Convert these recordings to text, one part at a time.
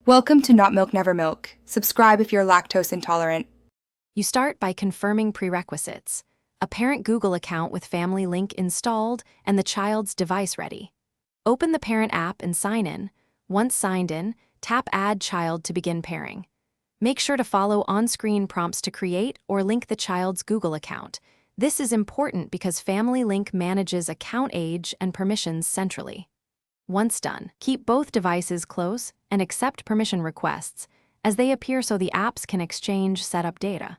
Welcome to Not Milk Never Milk. Subscribe if you're lactose intolerant. You start by confirming prerequisites: a parent Google account with Family Link installed and the child's device ready. Open the parent app and sign in. Once signed in, tap Add Child to begin pairing. Make sure to follow on-screen prompts to create or link the child's Google account. This is important because Family Link manages account age and permissions centrally. Once done, keep both devices close and accept permission requests as they appear so the apps can exchange setup data.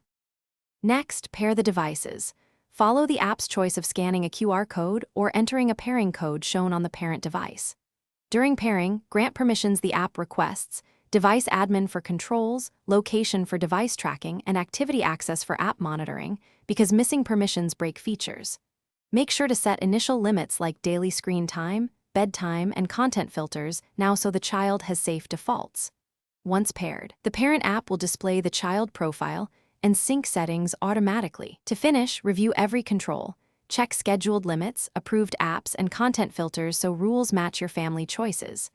Next, pair the devices. Follow the app's choice of scanning a QR code or entering a pairing code shown on the parent device. During pairing, grant permissions the app requests: device admin for controls, location for device tracking, and activity access for app monitoring, because missing permissions break features. Make sure to set initial limits like daily screen time, bedtime, and content filters now so the child has safe defaults. Once paired, the parent app will display the child profile and sync settings automatically. To finish, review every control. Check scheduled limits, approved apps, and content filters so rules match your family choices.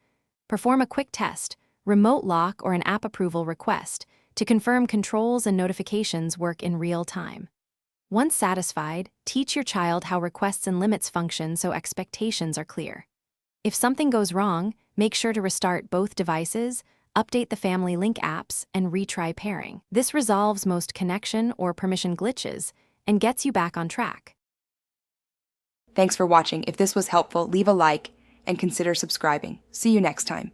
Perform a quick test, remote lock or an app approval request, to confirm controls and notifications work in real time. Once satisfied, teach your child how requests and limits function so expectations are clear. If something goes wrong, make sure to restart both devices, update the Family Link apps, and retry pairing. This resolves most connection or permission glitches and gets you back on track. Thanks for watching. If this was helpful, leave a like and consider subscribing. See you next time.